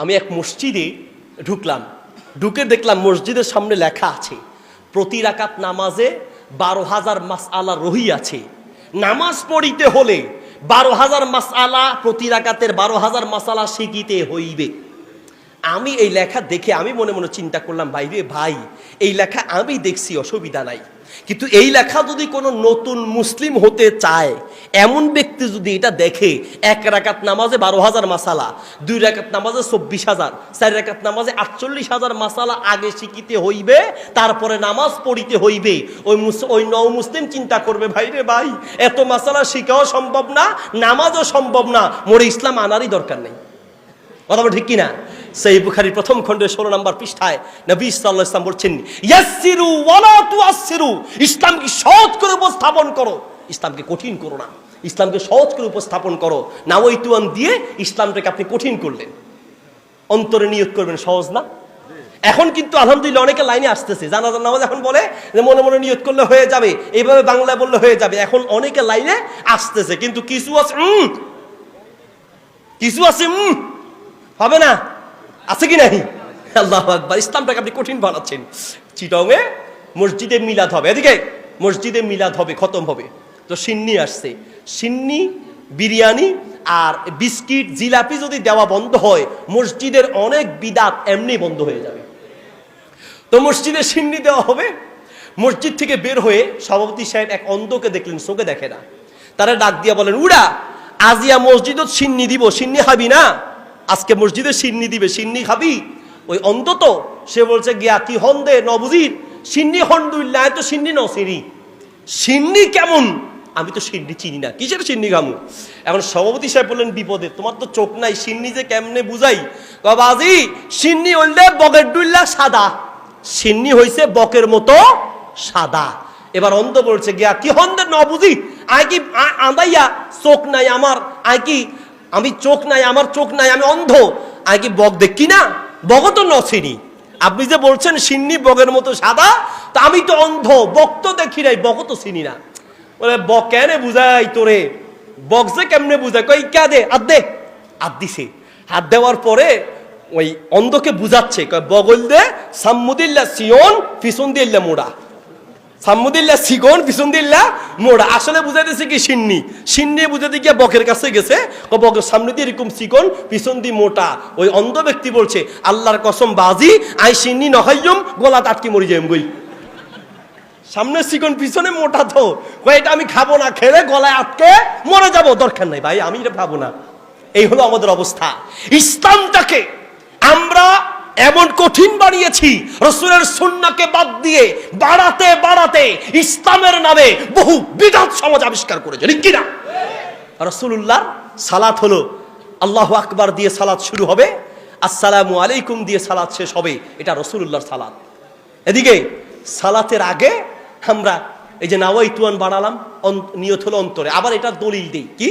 আমি এক মসজিদে ঢুকলাম, ঢুকে দেখলাম মসজিদের সামনে লেখা আছে প্রতি রাকাত নামাজে 12,000 মাসআলা রহি আছে। নামাজ পড়িতে হলে 12,000 মাসআলা, প্রতি রাকাতের 12,000 মাসআলা শিখিতে হইবে। আমি এই লেখা দেখে আমি মনে মনে চিন্তা করলাম, ভাই রে ভাই, এই লেখা আমি দেখছি, অসুবিধা নাই, কিন্তু এই লেখা যদি কোনো নতুন মুসলিম হতে চায়, এমন ব্যক্তি যদি এটা দেখে, এক রাকাত নামাজে 12,000 মাসালা, 2 রাকাত নামাজে 24,000, 4 রাকাত নামাজে 48,000 মাসালা আগে শিখিতে হইবে, তারপরে নামাজ পড়িতে হইবে। ওই নও মুসলিম চিন্তা করবে, ভাই রে ভাই, এত মাসালা শিখাও সম্ভব না, নামাজও সম্ভব না, মোরে ইসলাম আনারই দরকার নেই। কথা বল ঠিক কিনা? সহিহ বুখারীর প্রথম খণ্ডে 16 নম্বর পৃষ্ঠায় নবী সাল্লাল্লাহু আলাইহি ওয়াসাল্লাম বলছেন, ইয়াসসিরু ওয়ালা তুআসসিরু, ইসলামকে সহজ করে উপস্থাপন করো, ইসলামকে কঠিন করো না, ইসলামকে সহজ করে উপস্থাপন করো। নাওয়াইতুয়ান দিয়ে ইসলামটাকে আপনি কঠিন করলেন, অন্তরে নিয়ত করবেন, সহজ না? এখন কিন্তু আলহামদুলিল্লাহ অনেকে লাইনে আসতেছে, জানাজার নামাজ এখন বলে যে মনে মনে নিয়ত করলে হয়ে যাবে, এইভাবে বাংলায় বললে হয়ে যাবে। এখন অনেকে লাইনে আসতেছে, কিন্তু কিছু আছে হবে না, আছে কি নাই? আল্লাহু আকবার। ইসলামটাকে আপনি কঠিন বানাচ্ছেন। চিটংয়ে মসজিদে মিলাদ হবে, এদিকে মসজিদে মিলাদ হবে, খতম হবে, তো সিন্নি আসছে, সিন্নি, বিরিয়ানি আর বিস্কিট, জিলাপি যদি দেওয়া বন্ধ হয়, মসজিদের অনেক বিদাত এমনি বন্ধ হয়ে যাবে। তো মসজিদে সিন্নি দেওয়া হবে। মসজিদ থেকে বের হয়ে সভাপতি সাহেব এক অন্ধকে দেখলেন, চোখে দেখে না, তারা ডাক দিয়া বলেন, উড়া আজিয়া মসজিদত সিন্নি দিব, সিন্নি খাবি না? আজকে মসজিদে সিন্নি দিবে, সিন্নি খাবি? ওই অন্তত সে বলছে, গিয়া কি হন দে নবুজির সিন্নি হন্ডুল্লাহ, তো সিন্নি নসিরি, সিন্নি কেমন? আমি তো সিন্নি চিনি না, কিসের সিন্নি খামু? এখন সভাপতি সাহেব বললেন, বিপদে, তোমার তো চোখ নাই, সিন্নি যে কেমনে বুঝাই? বাবাজি, সিন্নি হইলে বকের ডুল্লা সাদা, সিন্নি হইছে বকের মতো সাদা। এবার অন্ধ বলছে, গিয়া কি হন দে নবুজি, আই কি আদাইয়া চোখ নাই আমার, আই কি আমি চোখ নাই, আমার চোখ নাই, আমি অন্ধ, আই কি বক দেখি না? বক তো নছিনি, আপনি যে বলছেন সিন্নি বকের মতো সাদা, তা আমি তো অন্ধ, বক তো দেখি নাই, বক তো চিনি না। বলে, বক কেনে বুঝাই তোরে, বক যে কেমনে বুঝায়? কই কে দে, হাত দে। হাত দিছে, হাত দেওয়ার পরে ওই অন্ধকে বুঝাচ্ছে, কয় বগল দে সাম্মুদিল্লা সিয়ন পিছন দিল্লা মোড়া, সাম্মুদিল্লা সিগন পিছন দিল্লা মোড়া। আসলে বুঝাইতেছে কি সিন্নি, সিন্নি বুঝাতে গিয়ে বকের কাছে গেছে, বকের সামনে দিয়ে এরকম সিকন, পিছন দিয়ে মোটা। ওই অন্ধ ব্যক্তি বলছে, আল্লাহর কসম বাজি, আই সিন্নি নহাইম গলা আটকে মরি যাইম গই, সামনে সিকন পিছনে মোটা, তো এটা আমি খাবো না, খেলে গলায় আটকে মরে যাবো, দরকার নাই ভাই, আমি এটা খাবো না। এই হলো আমাদের অবস্থা। ইসলামটাকে আমরা এমন কঠিন বানিয়েছি, রাসূলের সুন্নাহকে বাদ দিয়ে বাড়াতে বাড়াতে ইসলামের নামে বহু বিদআত সমাজ আবিষ্কার করেছে, ঠিক কিনা? রাসূলুল্লাহর সালাত হলো আল্লাহু আকবার দিয়ে সালাত শুরু হবে, আসসালামু আলাইকুম দিয়ে সালাত শেষ হবে, এটা রাসূলুল্লাহর সালাত। এদিকে সালাতের আগে আমরা এই যে নাওয়াইতুয়ান বানালাম, নিয়ত হলো অন্তরে। আবার এটা দলিল দেই, কি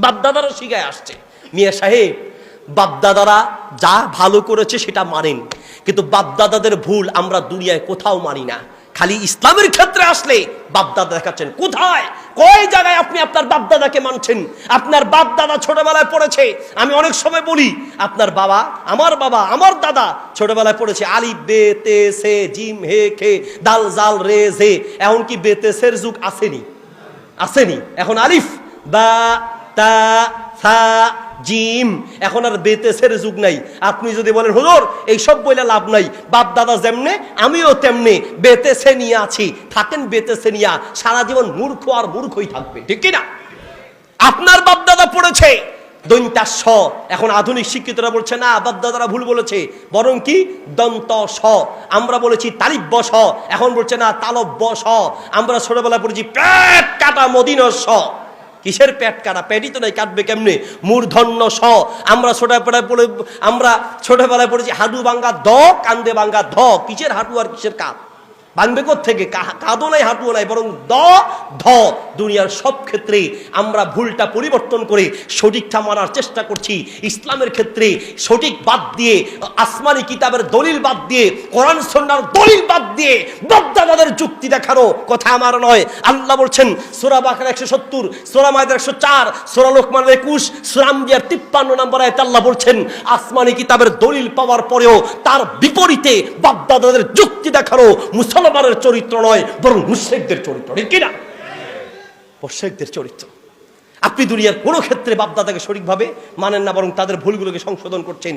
বাপদাদারা শিখায় আসছে, মিয়া সাহেব বাপদাদারা যা ভালো করেছে সেটা মানেন, কিন্তু বাপদাদাদের ভুল আমরা দুনিয়ায় কোথাও মানি না, খালি ইসলামের ক্ষেত্রে আসলে বাপদাদা দেখাচ্ছেন। কোথায়, কয় জায়গায় আপনি আপনার বাপদাদাকে মানছেন? আপনার বাপদাদা ছোটবেলায় পড়েছে, আমি অনেক সময় বলি, আপনার বাবা, আমার দাদা ছোটবেলায় পড়েছে আলিফ বে তে সে জিম হে খে দাল জাল রে জে। এখন কি বেতেসের যুগ আসেনি? আসেনি। এখন আলিফ বা তা সা জিম, এখন আর বেতেসের যুগ নাই। আপনি যদি বলেন হুজুর এইসব বইলে লাভ নাই, বাপ দাদা যেমনে আমিও তেমনে বেতেসে নিয়ে আছি, থাকেন বেতেসে নিয়া, সারা জীবন মূর্খ আর মূর্খই থাকবে, ঠিক কিনা? আপনার বাপ দাদা পড়েছে দন্তা স, এখন আধুনিক শিক্ষিতরা বলছে না, বাপ দাদারা ভুল বলেছে, বরং কি দন্ত স, আমরা বলেছি তালিব্য স, এখন বলছে না তালব্য স। আমরা ছোটবেলায় পড়েছি পেট কাটা মদিনা স, কিসের পেট কাটা? পেটই তো নাই, কাটবে কেমনে? মূর্ধন্য স। আমরা ছোটবেলায় পড়েছি হাডু ভাঙ্গা দ, কান্দে ভাঙ্গা ধ, কিসের হাঁটু আর কিসের কাঁধ? ভাঙবে থেকে কাঁদো নাই হাঁটুও নাই, বরং ধ দুনিয়ার সব ক্ষেত্রে আমরা ভুলটা পরিবর্তন করে সঠিকটা মানার চেষ্টা করছি। ইসলামের ক্ষেত্রে সঠিক বাদ দিয়ে, আসমানি কিতাবের দলিল বাদ দিয়ে, কোরআন সুন্নাহর দলিল বাদ দিয়ে বাপদাদাদের যুক্তি দেখানো কথা আমার নয়। আল্লাহ বলছেন সূরা বাকারা 170, সূরা মায়দা 104, সূরা লোকমান 21, সূরা আম্বিয়ার 53 নম্বর আয়াতে আল্লাহ বলছেন আসমানি কিতাবের দলিল পাওয়ার পরেও তার বিপরীতে বাপদাদাদের যুক্তি দেখানো মুসলমানের চরিত্র নয়, বরং মুশরিকদের চরিত্র। ঠিক কিনা? মুশরিকদের চরিত্র। আপনি দুনিয়ার কোনো ক্ষেত্রে বাপদাদাকে সঠিকভাবে মানেন না, বরং তাদের ভুলগুলোকে সংশোধন করছেন।